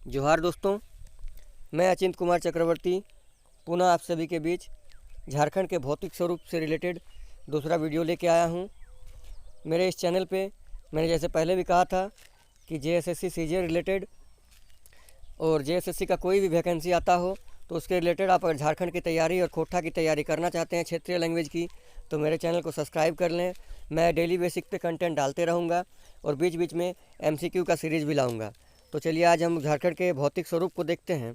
जोहार दोस्तों, मैं अचिंत कुमार चक्रवर्ती पुनः आप सभी के बीच झारखंड के भौतिक स्वरूप से रिलेटेड दूसरा वीडियो लेके आया हूँ। मेरे इस चैनल पे मैंने जैसे पहले भी कहा था कि जेएसएससी सीजे रिलेटेड और जेएसएससी का कोई भी वैकेंसी आता हो तो उसके रिलेटेड आप अगर झारखंड की तैयारी और कोटा की तैयारी करना चाहते हैं क्षेत्रीय लैंग्वेज की, तो मेरे चैनल को सब्सक्राइब कर लें। मैं डेली बेसिक पे कंटेंट डालते रहूँगा और बीच बीच में एमसीक्यू का सीरीज़ भी लाऊँगा। तो चलिए आज हम झारखंड के भौतिक स्वरूप को देखते हैं।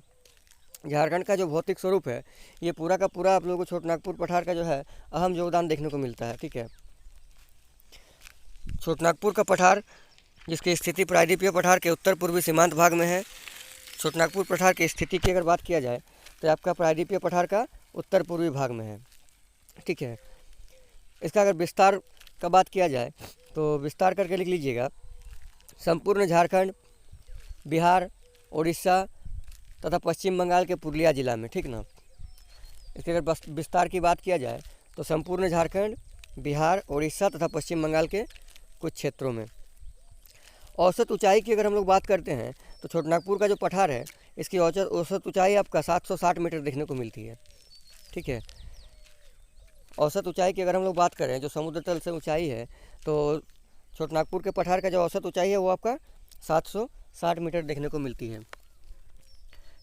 झारखंड का जो भौतिक स्वरूप है ये पूरा का पूरा आप लोगों को छोटनागपुर पठार का जो है अहम योगदान देखने को मिलता है। ठीक है, छोटनागपुर का पठार जिसकी स्थिति प्रायद्वीपीय पठार के उत्तर पूर्वी सीमांत भाग में है। छोटनागपुर पठार की स्थिति की अगर बात किया जाए तो आपका प्रायद्वीपीय पठार का उत्तर पूर्वी भाग में है। ठीक है, इसका अगर विस्तार का बात किया जाए तो विस्तार करके लिख लीजिएगा, संपूर्ण झारखंड, बिहार, उड़ीसा तथा पश्चिम बंगाल के पुरुलिया जिला में। ठीक ना, इसके अगर विस्तार की बात किया जाए तो संपूर्ण झारखंड, बिहार, उड़ीसा तथा पश्चिम बंगाल के कुछ क्षेत्रों में। औसत ऊंचाई की अगर हम लोग बात करते हैं तो छोटनागपुर का जो पठार है इसकी औसत ऊंचाई आपका 760 मीटर देखने को मिलती है। ठीक है, औसत ऊंचाई की अगर हम लोग बात करें जो समुद्र तल से ऊंचाई है तो छोटनागपुर के पठार का जो औसत ऊंचाई है वो आपका 760 मीटर देखने को मिलती है।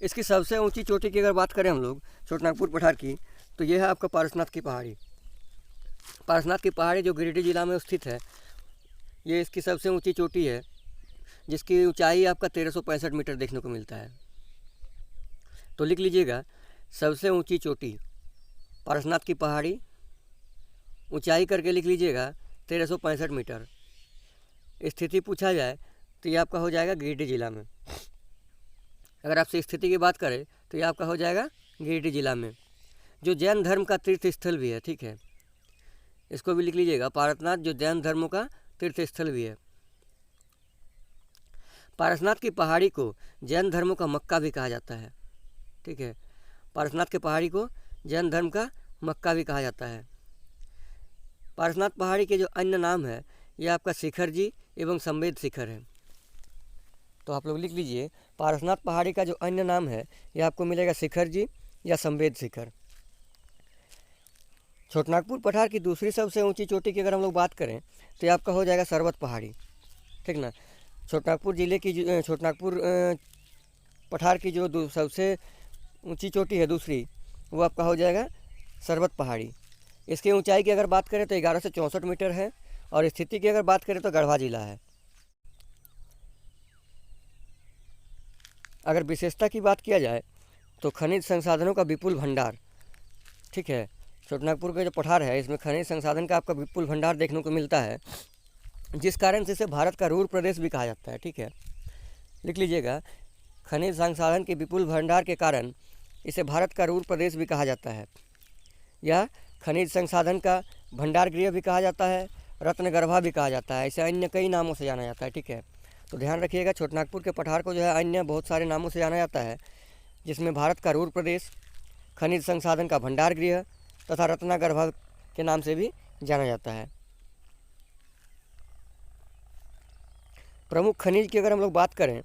इसकी सबसे ऊंची चोटी की अगर बात करें हम लोग छोटनागपुर पठार की तो यह है आपका पारसनाथ की पहाड़ी। पारसनाथ की पहाड़ी जो गिरिडीह जिला में स्थित है, ये इसकी सबसे ऊंची चोटी है जिसकी ऊंचाई आपका 1365 मीटर देखने को मिलता है। तो लिख लीजिएगा, सबसे ऊंची चोटी पारसनाथ की पहाड़ी, ऊंचाई करके लिख लीजिएगा 1365 मीटर। स्थिति पूछा जाए तो ये आपका हो जाएगा गिरिडीह जिला में। अगर आपसे स्थिति की बात करें तो ये आपका हो जाएगा गिरिडीह जिला में, जो जैन धर्म का तीर्थ स्थल भी है। ठीक है, इसको भी लिख लीजिएगा, पारसनाथ जो जैन धर्मों का तीर्थ स्थल भी है। पारसनाथ की पहाड़ी को जैन धर्मों का मक्का भी कहा जाता है। ठीक है, पारसनाथ की पहाड़ी को जैन धर्म का मक्का भी कहा जाता है। पारसनाथ पहाड़ी के जो अन्य नाम है ये आपका शिखर जी एवं संवेद शिखर है। तो आप लोग लिख लीजिए, पारसनाथ पहाड़ी का जो अन्य नाम है ये आपको मिलेगा शिखर जी या संवेद शिखर। छोटनागपुर पठार की दूसरी सबसे ऊंची चोटी की अगर हम लोग बात करें तो ये आपका हो जाएगा सर्वत पहाड़ी। ठीक ना, छोटनागपुर जिले की छोटनागपुर पठार की जो सबसे ऊंची चोटी है दूसरी, वो आपका हो जाएगा सर्वत पहाड़ी। इसकी ऊंचाई की अगर बात करें तो 1164 मीटर है और स्थिति की अगर बात करें तो गढ़वा जिला है। अगर विशेषता की बात किया जाए तो खनिज संसाधनों का विपुल भंडार। ठीक है, छोटनागपुर का जो पठार है इसमें खनिज संसाधन का आपका विपुल भंडार देखने को मिलता है, जिस कारण से इसे भारत का रूर प्रदेश भी कहा जाता है। ठीक है, लिख लीजिएगा, खनिज संसाधन के विपुल भंडार के कारण इसे भारत का रूर प्रदेश भी कहा जाता है, या खनिज संसाधन का भंडार गृह भी कहा जाता है, रत्नगर्भा भी कहा जाता है। इसे अन्य कई नामों से जाना जाता है। ठीक है, तो ध्यान रखिएगा, छोटनागपुर के पठार को जो है अन्य बहुत सारे नामों से जाना जाता है, जिसमें भारत का रूर प्रदेश, खनिज संसाधन का भंडार गृह तथा रत्नगर्भा के नाम से भी जाना जाता है। प्रमुख खनिज की अगर हम लोग बात करें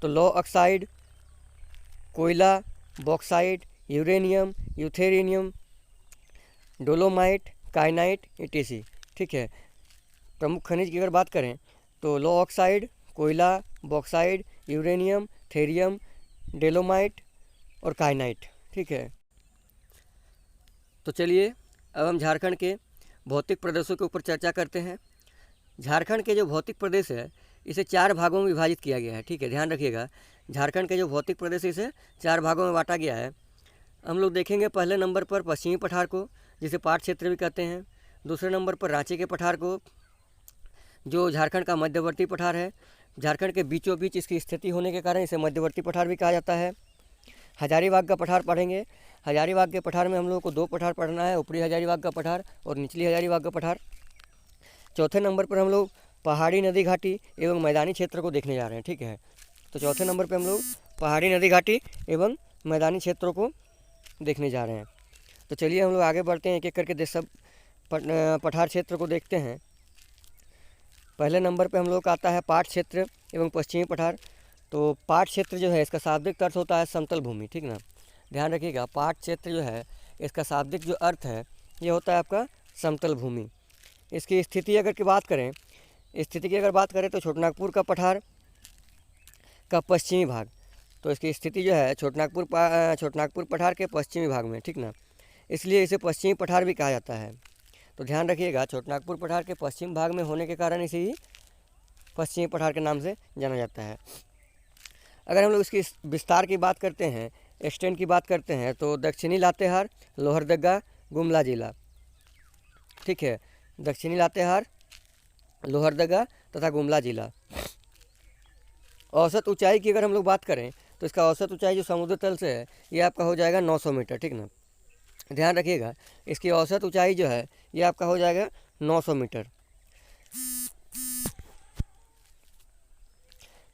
तो लौह ऑक्साइड, कोयला, बॉक्साइट, यूरेनियम, यूथेरियम, डोलोमाइट, काइनाइट, etc। ठीक है, प्रमुख खनिज की अगर बात करें तो लौह ऑक्साइड, कोयला, बॉक्साइट, यूरेनियम, थेरियम, डोलोमाइट और काइनाइट। ठीक है, तो चलिए अब हम झारखंड के भौतिक प्रदेशों के ऊपर चर्चा करते हैं। झारखंड के जो भौतिक प्रदेश है इसे 4 भागों में विभाजित किया गया है। ठीक है, ध्यान रखिएगा, झारखंड के जो भौतिक प्रदेश इसे 4 भागों में बांटा गया है। हम लोग देखेंगे पहले नंबर पर पश्चिमी पठार को, जिसे पाट क्षेत्र भी कहते हैं। दूसरे नंबर पर रांची के पठार को, जो झारखंड का मध्यवर्ती पठार है। झारखंड के बीचों बीच इसकी स्थिति होने के कारण इसे मध्यवर्ती पठार भी कहा जाता है। हजारीबाग का पठार पढ़ेंगे। हजारीबाग के पठार में हम लोगों को 2 पठार पढ़ना है, ऊपरी हजारीबाग का पठार और निचली हजारीबाग का पठार। चौथे नंबर पर हम लोग पहाड़ी नदी घाटी एवं मैदानी क्षेत्र को देखने जा रहे हैं। ठीक है, तो चौथे नंबर पर हम लोग पहाड़ी नदी घाटी एवं मैदानी क्षेत्रों को देखने जा रहे हैं। तो चलिए हम लोग आगे बढ़ते हैं, एक एक करके सब पठार क्षेत्र को देखते हैं। पहले नंबर पे हम लोग का आता है पाट क्षेत्र एवं पश्चिमी पठार। तो पाट क्षेत्र जो है इसका शाब्दिक अर्थ होता है समतल भूमि, ठीक ना। ध्यान रखिएगा, पाट क्षेत्र जो है इसका शाब्दिक जो अर्थ है ये होता है आपका समतल भूमि। इसकी स्थिति अगर की बात करें, स्थिति की अगर बात करें तो छोटनागपुर का पठार का पश्चिमी भाग, तो इसकी स्थिति जो है छोटनागपुर पठार के पश्चिमी भाग में, ठीक ना, इसलिए इसे पश्चिमी पठार भी कहा जाता है। तो ध्यान रखिएगा, छोटनागपुर पठार के पश्चिम भाग में होने के कारण इसे ही पश्चिमी पठार के नाम से जाना जाता है। अगर हम लोग इसकी विस्तार की बात करते हैं, एक्सटेंट की बात करते हैं, तो दक्षिणी लातेहार, लोहरदगा, गुमला जिला, ठीक है, दक्षिणी लातेहार, लोहरदगा तथा गुमला जिला। औसत ऊंचाई की अगर हम लोग बात करें तो इसका औसत ऊंचाई जो समुद्र तल से है ये आपका हो जाएगा 900 मीटर, ठीक ना। ध्यान रखिएगा, इसकी औसत ऊंचाई जो है ये आपका हो जाएगा 900 मीटर।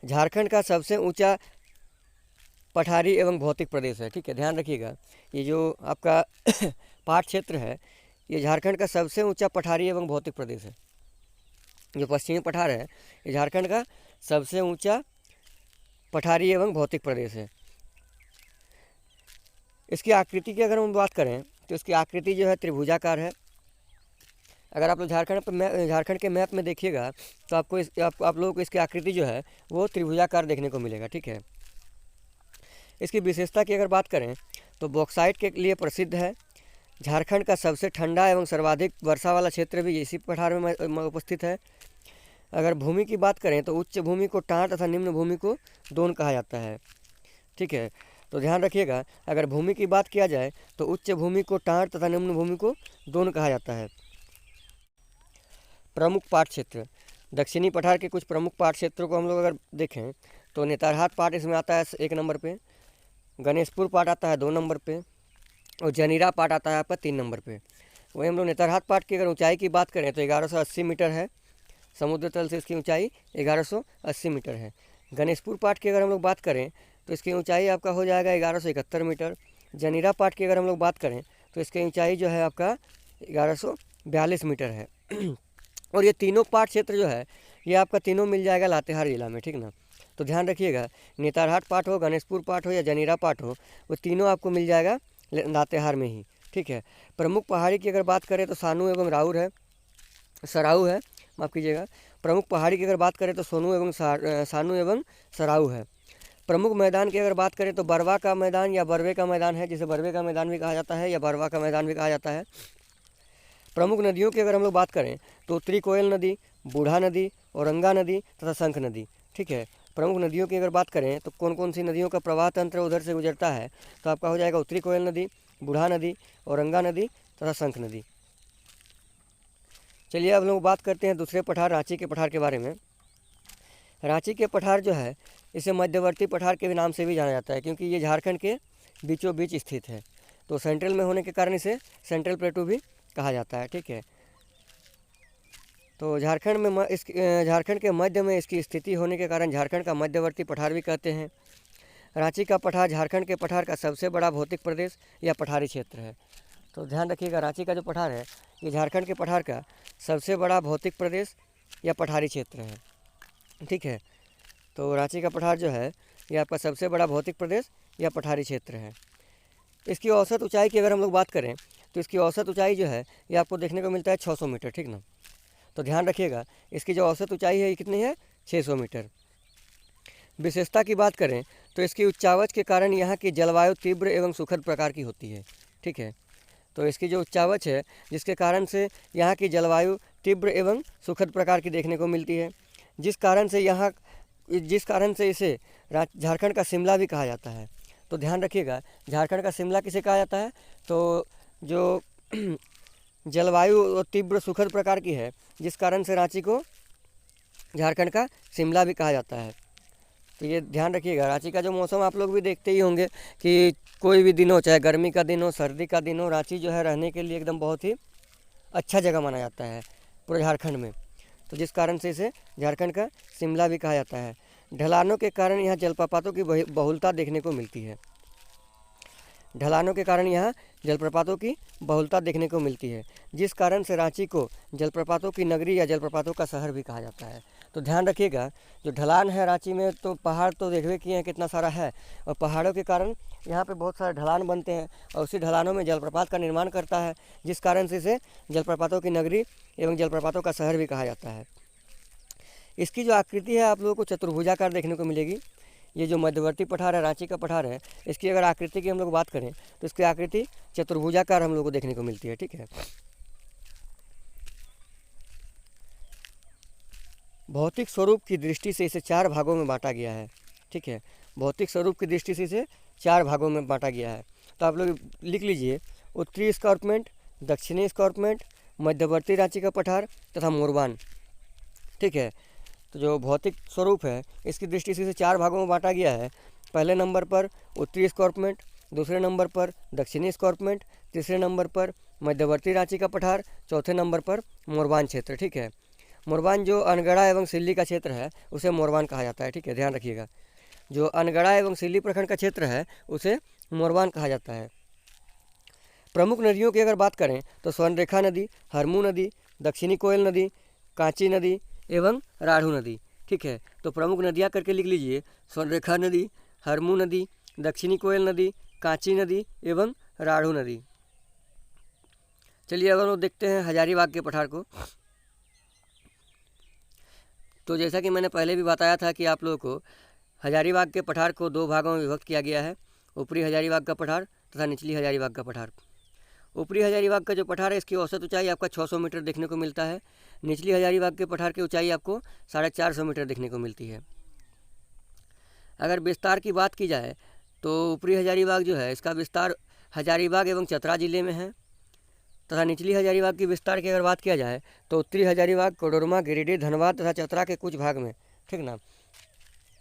झारखंड का सबसे ऊंचा पठारी एवं भौतिक प्रदेश है, ठीक है। ध्यान रखिएगा, ये जो आपका पाट क्षेत्र है ये झारखंड का सबसे ऊंचा पठारी एवं भौतिक प्रदेश है। जो पश्चिमी पठार है ये झारखंड का सबसे ऊंचा पठारी एवं भौतिक प्रदेश है। इसकी आकृति की अगर हम बात करें तो इसकी आकृति जो है त्रिभुजाकार है। अगर आप लोग झारखंड के मैप में देखिएगा तो आपको आप लोगों को इसकी आकृति जो है वो त्रिभुजाकार देखने को मिलेगा, ठीक है। इसकी विशेषता की अगर बात करें तो बॉक्साइट के लिए प्रसिद्ध है। झारखंड का सबसे ठंडा एवं सर्वाधिक वर्षा वाला क्षेत्र भी इसी पठार में उपस्थित है। अगर भूमि की बात करें तो उच्च भूमि को टाँड़ तथा निम्न भूमि को दोन कहा जाता है, ठीक है। तो ध्यान रखिएगा, अगर भूमि की बात किया जाए तो उच्च भूमि को टाँड़ तथा निम्न भूमि को दोन कहा जाता है। प्रमुख पाट क्षेत्र, दक्षिणी पठार के कुछ प्रमुख पाट क्षेत्रों को हम लोग अगर देखें तो नेतरहाट पाट इसमें आता है 1 नंबर पे, गणेशपुर पाट आता है 2 नंबर पे, और जनीरा पाट आता है आपका 3 नंबर पे। वही हम लोग नेतरहाट पाट की अगर ऊंचाई की बात करें तो 1180 मीटर है, समुद्र तल से इसकी ऊंचाई 1180 मीटर है। गणेशपुर पाट की अगर हम लोग बात करें तो इसकी ऊंचाई आपका हो जाएगा 1171 मीटर। जनीरा पाट की अगर हम लोग बात करें तो इसकी ऊंचाई जो है आपका 1142 मीटर है। और ये तीनों पाट क्षेत्र जो है ये आपका तीनों मिल जाएगा लातेहार जिला में, ठीक ना। तो ध्यान रखिएगा, नेतरहाट पाट हो, गणेशपुर पाट हो या जनीरा पाट हो, वो तीनों आपको मिल जाएगा लातेहार में ही, ठीक है। प्रमुख पहाड़ी की अगर बात करें तो सानू एवं सराऊ है, माफ़ कीजिएगा। प्रमुख पहाड़ी की अगर बात करें तो सानू एवं सराऊ है। प्रमुख मैदान की अगर बात करें तो बरवा का मैदान या बरवे का मैदान है, जिसे बरवे का मैदान भी कहा जाता है या बरवा का मैदान भी कहा जाता है। प्रमुख नदियों की अगर हम लोग बात करें तो उत्तरी कोयल नदी, बूढ़ा नदी, औरंगा नदी तथा शंख नदी, ठीक है। प्रमुख नदियों की अगर बात करें तो कौन कौन सी नदियों का प्रवाह तंत्र उधर से गुजरता है, तो आपका हो जाएगा उत्तरी कोयल नदी, बूढ़ा नदी, औरंगा नदी तथा शंख नदी। चलिए अब लोग बात करते हैं दूसरे पठार, रांची के पठार के बारे में। रांची के पठार जो है इसे मध्यवर्ती पठार के नाम से भी जाना जाता है, क्योंकि ये झारखंड के बीचों बीच स्थित है। तो सेंट्रल में होने के कारण इसे सेंट्रल प्लेटू भी कहा जाता है, ठीक है। तो झारखंड के मध्य में इसकी स्थिति होने के कारण झारखंड का मध्यवर्ती पठार भी कहते हैं। रांची का पठार झारखंड के पठार का सबसे बड़ा भौतिक प्रदेश या पठारी क्षेत्र है। तो ध्यान रखिएगा, रांची का जो पठार है ये झारखंड के पठार का सबसे बड़ा भौतिक प्रदेश या पठारी क्षेत्र है, ठीक है। तो रांची का पठार जो है ये आपका सबसे बड़ा भौतिक प्रदेश या पठारी क्षेत्र है। इसकी औसत ऊंचाई की अगर हम लोग बात करें तो इसकी औसत ऊंचाई जो है ये आपको देखने को मिलता है 600 मीटर, ठीक ना। तो ध्यान रखिएगा, इसकी जो औसत ऊंचाई है ये कितनी है, 600 मीटर। विशेषता की बात करें तो इसकी उच्चावच के कारण यहाँ की जलवायु तीव्र एवं सुखद प्रकार की होती है, ठीक है। तो इसकी जो उच्चावच है जिसके कारण से यहाँ की जलवायु तीव्र एवं सुखद प्रकार की देखने को मिलती है, जिस कारण से इसे झारखंड का शिमला भी कहा जाता है। तो ध्यान रखिएगा, झारखंड का शिमला किसे कहा जाता है, तो जो जलवायु तीव्र सुखद प्रकार की है जिस कारण से रांची को झारखंड का शिमला भी कहा जाता है। तो ये ध्यान रखिएगा, रांची का जो मौसम आप लोग भी देखते ही होंगे कि कोई भी दिन हो, चाहे गर्मी का दिन हो, सर्दी का दिन हो, रांची जो है रहने के लिए एकदम बहुत ही अच्छा जगह माना जाता है पूरे झारखंड में। तो जिस कारण से इसे झारखंड का शिमला भी कहा जाता है। ढलानों के कारण यहाँ जलप्रपातों की बहुलता देखने को मिलती है। ढलानों के कारण यहाँ जलप्रपातों की बहुलता देखने को मिलती है, जिस कारण से रांची को जलप्रपातों की नगरी या जलप्रपातों का शहर भी कहा जाता है। तो ध्यान रखिएगा, जो ढलान है रांची में, तो पहाड़ तो देखबे किए हैं कितना सारा है, और पहाड़ों के कारण यहाँ पे बहुत सारे ढलान बनते हैं और उसी ढलानों में जलप्रपात का निर्माण करता है, जिस कारण से इसे जलप्रपातों की नगरी एवं जलप्रपातों का शहर भी कहा जाता है। इसकी जो आकृति है आप लोगों को चतुर्भुजाकार देखने को मिलेगी। ये जो मध्यवर्ती पठार है, रांची का पठार है, इसकी अगर आकृति की हम लोग बात करें तो इसकी आकृति चतुर्भुजाकार हम लोग को देखने को मिलती है। ठीक है, भौतिक स्वरूप की दृष्टि से इसे 4 भागों में बांटा गया है। ठीक है, भौतिक स्वरूप की दृष्टि से इसे 4 भागों में बांटा गया है। तो आप लोग लिख लीजिए, उत्तरी एस्कार्पमेंट, दक्षिणी एस्कार्पमेंट, मध्यवर्ती रांची का पठार तथा मोरबान। ठीक है, तो जो भौतिक स्वरूप है इसकी दृष्टि से इसे 4 भागों में बांटा गया है। पहले नंबर पर उत्तरी एस्कार्पमेंट, दूसरे नंबर पर दक्षिणी एस्कार्पमेंट, तीसरे नंबर पर मध्यवर्ती रांची का पठार, चौथे नंबर पर मोरबान क्षेत्र। ठीक है, मोरबान जो अनगढ़ा एवं सिल्ली का क्षेत्र है उसे मोरबान कहा जाता है। ठीक है, ध्यान रखिएगा, जो अनगढ़ा एवं सिल्ली प्रखंड का क्षेत्र है उसे मोरबान कहा जाता है। प्रमुख नदियों की अगर बात करें तो स्वर्णरेखा नदी, हरमू नदी, दक्षिणी कोयल नदी, कांची नदी एवं राढ़ू नदी। ठीक है, तो प्रमुख नदियाँ करके लिख लीजिए, स्वर्णरेखा नदी, हरमू नदी, दक्षिणी कोयल नदी, कांची नदी एवं राढ़ू नदी। चलिए अब हम लोग देखते हैं हजारीबाग के पठार को। तो जैसा कि मैंने पहले भी बताया था कि आप लोगों को हजारीबाग के पठार को 2 भागों में विभक्त किया गया है, ऊपरी हजारीबाग का पठार तथा निचली हजारीबाग का पठार। ऊपरी हजारीबाग का जो पठार है इसकी औसत ऊंचाई आपका 600 मीटर देखने को मिलता है। निचली हजारीबाग के पठार की ऊंचाई आपको 450 मीटर देखने को मिलती है। अगर विस्तार की बात की जाए तो ऊपरी हजारीबाग जो है इसका विस्तार हजारीबाग एवं चतरा जिले में है, तथा निचली हजारीबाग की विस्तार की अगर बात किया जाए तो उत्तरी हजारीबाग कोडरमा, गिरिडीह, धनबाद तथा चतरा के कुछ भाग में। ठीक ना,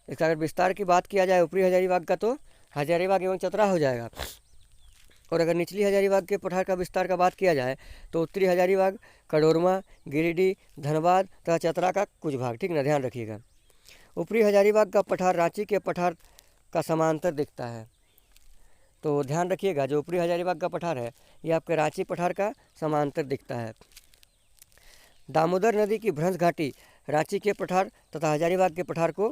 इसका अगर विस्तार की बात किया जाए ऊपरी हजारीबाग का तो हजारीबाग एवं चतरा हो जाएगा, और अगर निचली हजारीबाग के पठार का विस्तार का बात किया जाए तो उत्तरी हजारीबाग, कोडरमा, गिरिडीह, धनबाद तथा चतरा का कुछ भाग। ठीक ना, ध्यान रखिएगा। ऊपरी हजारीबाग का पठार रांची के पठार का समांतर दिखता है। तो ध्यान रखिएगा, जो ऊपरी हजारीबाग का पठार है ये आपके रांची पठार का समांतर दिखता है। दामोदर नदी की भ्रंश घाटी रांची के पठार तथा हजारीबाग के पठार को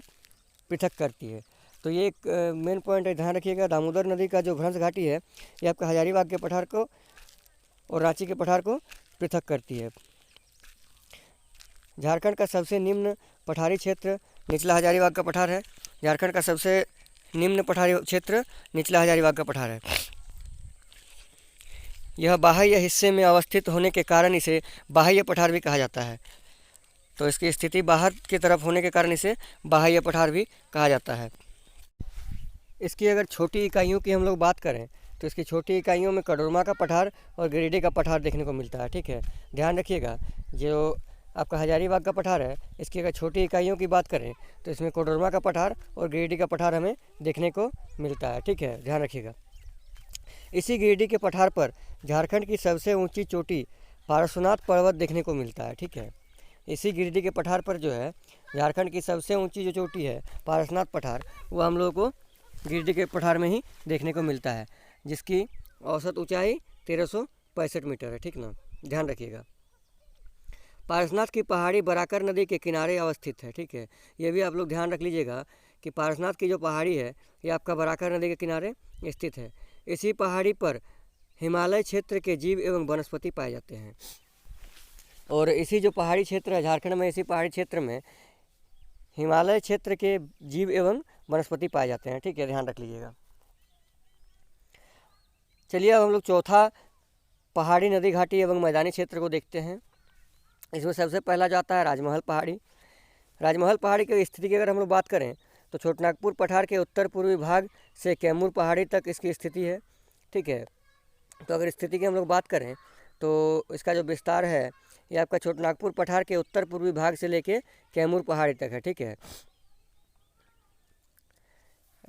पृथक करती है। तो ये एक मेन पॉइंट है, ध्यान रखिएगा। दामोदर नदी का जो भ्रंश घाटी है ये आपका हजारीबाग के पठार को और रांची के पठार को पृथक करती है। झारखंड का सबसे निम्न पठारी क्षेत्र निचला हजारीबाग का पठार है। झारखंड का सबसे निम्न पठारी क्षेत्र निचला हजारीबाग का पठार है। यह बाह्य हिस्से में अवस्थित होने के कारण इसे बाह्य पठार भी कहा जाता है। तो इसकी स्थिति बाहर की तरफ होने के कारण इसे बाह्य पठार भी कहा जाता है। इसकी अगर छोटी इकाइयों की हम लोग बात करें तो इसकी छोटी इकाइयों में कोडरमा का पठार और गिरिडीह का पठार देखने को मिलता है। ठीक है, ध्यान रखिएगा, जो आपका हजारीबाग का पठार है इसकी अगर छोटी इकाइयों की बात करें तो इसमें कोडरमा का पठार और गिरिडीह का पठार हमें देखने को मिलता है। ठीक है, ध्यान रखिएगा। इसी गिरिडीह के पठार पर झारखंड की सबसे ऊंची चोटी पार्श्वनाथ पर्वत देखने को मिलता है। ठीक है, इसी गिरिडीह के पठार पर जो है झारखंड की सबसे ऊंची जो चोटी है पार्श्वनाथ पठार, वो हम लोगों को गिरिडीह के पठार में ही देखने को मिलता है, जिसकी औसत ऊंचाई 1365 मीटर है। ठीक ना, ध्यान रखिएगा। पारसनाथ की पहाड़ी बराकर नदी के किनारे अवस्थित है। ठीक है, ये भी आप लोग ध्यान रख लीजिएगा कि पारसनाथ की जो पहाड़ी है ये आपका बराकर नदी के किनारे स्थित है। इसी पहाड़ी पर हिमालय क्षेत्र के जीव एवं वनस्पति पाए जाते हैं, और इसी जो पहाड़ी क्षेत्र है झारखंड में, इसी पहाड़ी क्षेत्र में हिमालय क्षेत्र के जीव एवं वनस्पति पाए जाते हैं। ठीक है, ध्यान रख लीजिएगा। चलिए अब हम लोग चौथा पहाड़ी नदी घाटी एवं मैदानी क्षेत्र को देखते हैं। इसमें सबसे पहला जाता है राजमहल पहाड़ी। राजमहल पहाड़ी की स्थिति की अगर हम लोग बात करें तो छोटनागपुर पठार के उत्तर पूर्वी भाग से कैमूर पहाड़ी तक इसकी स्थिति है। ठीक है, तो अगर स्थिति की हम लोग बात करें तो इसका जो विस्तार है ये आपका छोटनागपुर पठार के उत्तर पूर्वी भाग से लेके कैमूर पहाड़ी तक है। ठीक है,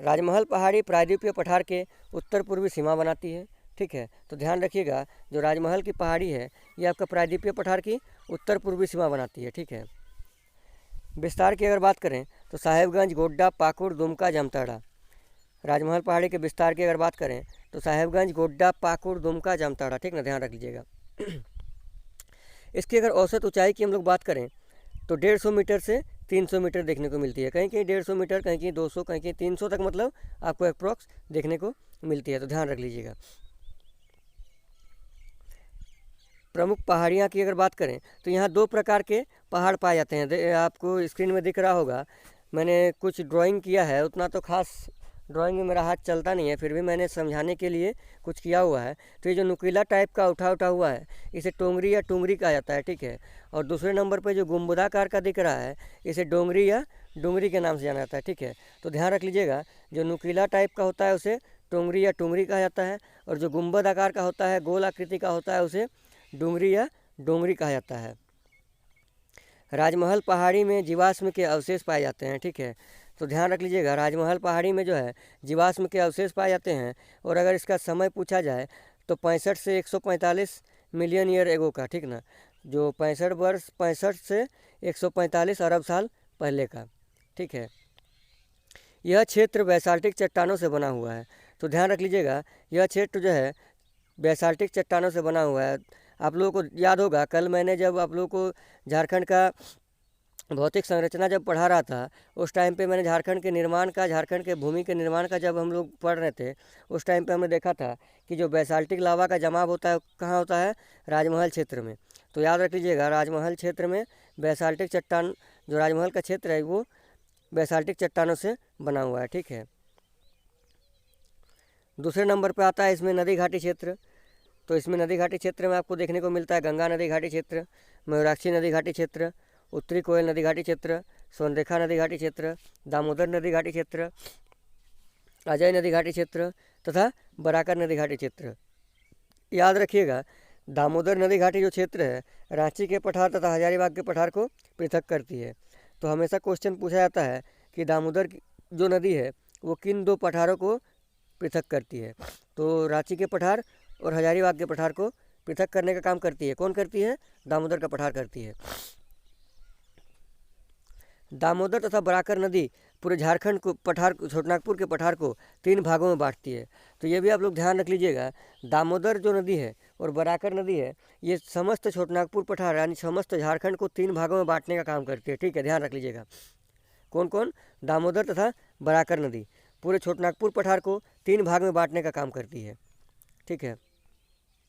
राजमहल पहाड़ी प्रायद्वीपीय पठार के उत्तर पूर्वी सीमा बनाती है। ठीक है, तो ध्यान रखिएगा, जो राजमहल की पहाड़ी है ये आपका प्रायद्वीपीय पठार की उत्तर पूर्वी सीमा बनाती है। ठीक है, विस्तार की अगर बात करें तो साहेबगंज, गोड्डा, पाकुड़, दुमका, जामताड़ा। राजमहल पहाड़ी के विस्तार की अगर बात करें तो साहेबगंज, गोड्डा, पाकुड़, दुमका, जामताड़ा। ठीक ना, ध्यान रख लीजिएगा। इसकी अगर औसत ऊंचाई की हम लोग बात करें तो 150 मीटर से 300 मीटर देखने को मिलती है, कहीं कहीं 150 मीटर, कहीं कहीं 200, कहीं कहीं 300 तक मतलब आपको अप्रॉक्स देखने को मिलती है, तो ध्यान रख लीजिएगा। प्रमुख पहाड़ियाँ की अगर बात करें तो यहाँ 2 प्रकार के पहाड़ पाए जाते हैं। आपको स्क्रीन में दिख रहा होगा, मैंने कुछ ड्राइंग किया है, उतना तो खास ड्राइंग में मेरा हाथ चलता नहीं है, फिर भी मैंने समझाने के लिए कुछ किया हुआ है। तो ये जो नुकीला टाइप का उठा उठा हुआ है, इसे टोंगरी या टुंगरी कहा जाता है, ठीक है। और दूसरे नंबर पर जो गुम्बदाकार का दिख रहा है, इसे डोंगरी या डुंगरी के नाम से जाना जाता है, ठीक है। तो ध्यान रख लीजिएगा, जो नुकीला टाइप का होता है उसे टोंगरी या टुंगरी कहा जाता है, और जो गुम्बद आकार का होता है, गोल आकृति का होता है, उसे डुंगरी या डोंगरी कहा जाता है। राजमहल पहाड़ी में जीवाश्म के अवशेष पाए जाते हैं, ठीक है। तो ध्यान रख लीजिएगा, राजमहल पहाड़ी में जो है जीवाश्म के अवशेष पाए जाते हैं। और अगर इसका समय पूछा जाए तो 65 से 145 मिलियन ईयर एगो का, ठीक ना, जो 65 से 145 अरब साल पहले का, ठीक है। यह क्षेत्र बैसाल्टिक चट्टानों से बना हुआ है। तो ध्यान रख लीजिएगा, यह क्षेत्र जो है बैसाल्टिक चट्टानों से बना हुआ है। आप लोगों को याद होगा, कल मैंने जब आप लोगों को झारखंड का भौतिक संरचना जब पढ़ा रहा था, उस टाइम पे मैंने झारखंड के निर्माण का, झारखंड के भूमि के निर्माण का जब हम लोग पढ़ रहे थे, उस टाइम पे हमने देखा था कि जो बैसाल्टिक लावा का जमाव होता है कहाँ होता है, राजमहल क्षेत्र में। तो याद रख लीजिएगा, राजमहल क्षेत्र में बैसाल्टिक चट्टान, जो राजमहल का क्षेत्र है वो बैसाल्टिक चट्टानों से बना हुआ है, ठीक है। दूसरे नंबर पर आता है इसमें नदी घाटी क्षेत्र। तो इसमें नदी घाटी क्षेत्र में आपको देखने को मिलता है गंगा नदी घाटी क्षेत्र, मयूराक्षी नदी घाटी क्षेत्र, उत्तरी कोयल नदी घाटी क्षेत्र, सोनरेखा नदी घाटी क्षेत्र, दामोदर नदी घाटी क्षेत्र, अजय नदी घाटी क्षेत्र तथा बराकर नदी घाटी क्षेत्र। याद रखिएगा, दामोदर नदी घाटी जो क्षेत्र है, रांची के पठार तथा हजारीबाग के पठार को पृथक करती है। तो हमेशा क्वेश्चन पूछा जाता है कि दामोदर जो नदी है वो किन 2 पठारों को पृथक करती है। तो रांची के पठार और हजारीबाग के पठार को पृथक करने का काम करती है। कौन करती है? दामोदर का पठार करती है। दामोदर तथा बराकर नदी पूरे झारखंड को पठार, छोटनागपुर के पठार को 3 भागों में बांटती है। तो ये भी आप लोग ध्यान रख लीजिएगा, दामोदर जो नदी है और बराकर नदी है, ये समस्त छोटनागपुर पठार यानी समस्त झारखंड को 3 भागों में बांटने का काम करती है, ठीक है। ध्यान रख लीजिएगा, कौन कौन? दामोदर तथा बराकर नदी पूरे छोटनागपुर पठार को 3 भाग में बांटने का काम करती है, ठीक है।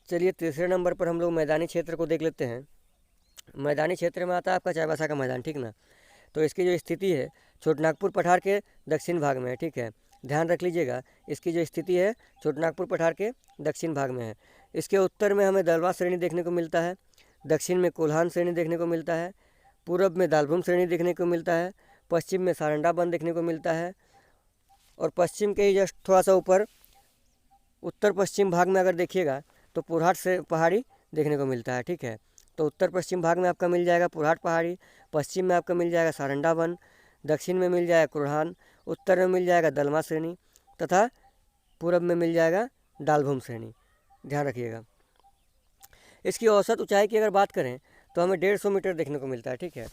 चलिए तीसरे नंबर पर हम लोग मैदानी क्षेत्र को देख लेते हैं। मैदानी क्षेत्र में आता है आपका चाईबासा का मैदान, ठीक ना। तो इसकी जो स्थिति है छोटनागपुर पठार के दक्षिण भाग में है, ठीक है। ध्यान रख लीजिएगा, इसकी जो स्थिति है छोटनागपुर पठार के दक्षिण भाग में है। इसके उत्तर में हमें दलवा श्रेणी देखने को मिलता है, दक्षिण में कोल्हान श्रेणी देखने को मिलता है, पूरब में दालभूम श्रेणी देखने को मिलता है, पश्चिम में सारंडा वन देखने को मिलता है, और पश्चिम के ही जस्ट थोड़ा सा ऊपर उत्तर पश्चिम भाग में अगर देखिएगा तो पुरहाट से पहाड़ी देखने को मिलता है, ठीक है। तो उत्तर पश्चिम भाग में आपका मिल जाएगा पुरहाट पहाड़ी, पश्चिम में आपका मिल जाएगा सारंडा वन, दक्षिण में मिल जाएगा कुरहान, उत्तर में मिल जाएगा दलमा श्रेणी तथा पूरब में मिल जाएगा डालभूम श्रेणी। ध्यान रखिएगा। इसकी औसत ऊंचाई की अगर बात करें तो हमें 150 मीटर देखने को मिलता है, ठीक है।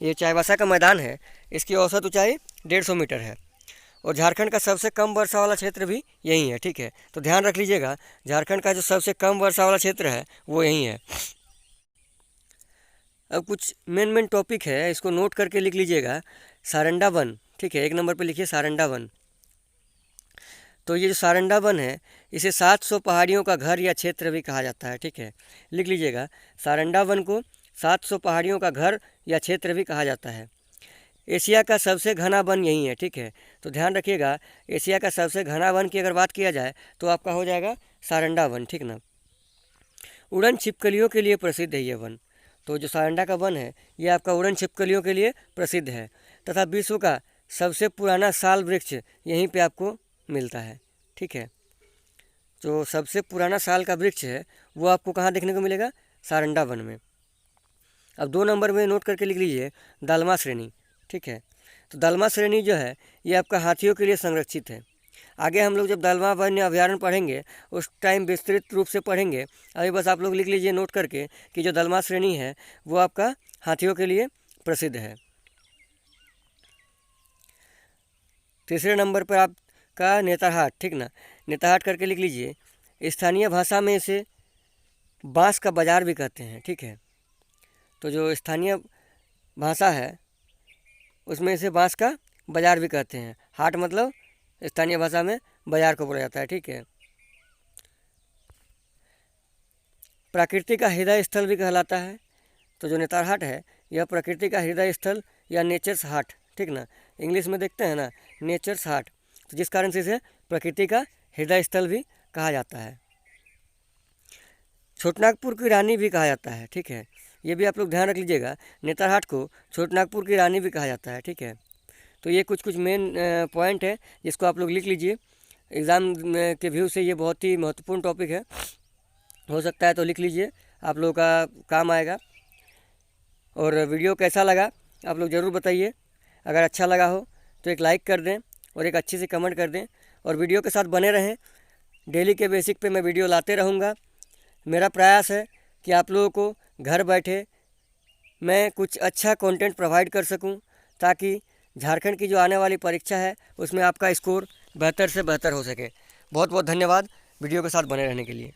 ये चाईबासा का मैदान है, इसकी औसत ऊंचाई 150 मीटर है, और झारखंड का सबसे कम वर्षा वाला क्षेत्र भी यही है, ठीक है। तो ध्यान रख लीजिएगा, झारखंड का जो सबसे कम वर्षा वाला क्षेत्र है वो यही है। अब कुछ मेन टॉपिक है, इसको नोट करके लिख लीजिएगा। सारंडा वन, ठीक है, 1 नंबर पे लिखिए सारंडा वन। तो ये जो सारंडा वन है, इसे 700 पहाड़ियों का घर या क्षेत्र भी कहा जाता है, ठीक है। लिख लीजिएगा, सारंडा वन को 700 पहाड़ियों का घर या क्षेत्र भी कहा जाता है। एशिया का सबसे घना वन यही है, ठीक है। तो ध्यान रखिएगा, एशिया का सबसे घना वन की अगर बात किया जाए तो आपका हो जाएगा सारंडा वन, ठीक ना। उड़न छिपकलियों के लिए प्रसिद्ध है ये वन। तो जो सारंडा का वन है ये आपका उड़न छिपकलियों के लिए प्रसिद्ध है, तथा विश्व का सबसे पुराना साल वृक्ष यहीं पे आपको मिलता है, ठीक है। जो सबसे पुराना साल का वृक्ष है वो आपको कहाँ देखने को मिलेगा? सारंडा वन में। अब 2 नंबर में नोट करके लिख लीजिए दालमा श्रेणी, ठीक है। तो दालमा श्रेणी जो है ये आपका हाथियों के लिए संरक्षित है। आगे हम लोग जब दालमा वन्य अभ्यारण्य पढ़ेंगे उस टाइम विस्तृत रूप से पढ़ेंगे। अभी बस आप लोग लिख लीजिए नोट करके कि जो दालमा श्रेणी है वो आपका हाथियों के लिए प्रसिद्ध है। तीसरे नंबर पर आपका नेतरहाट, ठीक ना। नेतरहाट करके लिख लीजिए। स्थानीय भाषा में इसे बांस का बाजार भी कहते हैं, ठीक है। तो जो स्थानीय भाषा है उसमें इसे बांस का बाजार भी कहते हैं। हाट मतलब स्थानीय भाषा में बाजार को बोला जाता है। ठीक है। प्रकृति का हृदय स्थल भी कहलाता है। तो जो नेतारहाट है यह प्रकृति का हृदय स्थल या नेचर्स हार्ट, ठीक ना, इंग्लिश में देखते हैं ना नेचर्स हार्ट, तो जिस कारण से इसे प्रकृति का हृदय स्थल भी कहा जाता है। छोटनागपुर की रानी भी कहा जाता है। ठीक है, ये भी आप लोग ध्यान रख लीजिएगा, नेतारहाट को छोटनागपुर की रानी भी कहा जाता है। ठीक है, तो ये कुछ कुछ मेन पॉइंट है जिसको आप लोग लिख लीजिए। एग्ज़ाम के व्यू से ये बहुत ही महत्वपूर्ण टॉपिक है, हो सकता है तो लिख लीजिए, आप लोगों का काम आएगा। और वीडियो कैसा लगा आप लोग ज़रूर बताइए। अगर अच्छा लगा हो तो एक लाइक कर दें और एक अच्छी सी कमेंट कर दें, और वीडियो के साथ बने रहें। डेली के बेसिक पे मैं वीडियो लाते रहूँगा। मेरा प्रयास है कि आप लोगों को घर बैठे मैं कुछ अच्छा कंटेंट प्रोवाइड कर सकूं, ताकि झारखंड की जो आने वाली परीक्षा है उसमें आपका स्कोर बेहतर से बेहतर हो सके। बहुत बहुत धन्यवाद वीडियो के साथ बने रहने के लिए।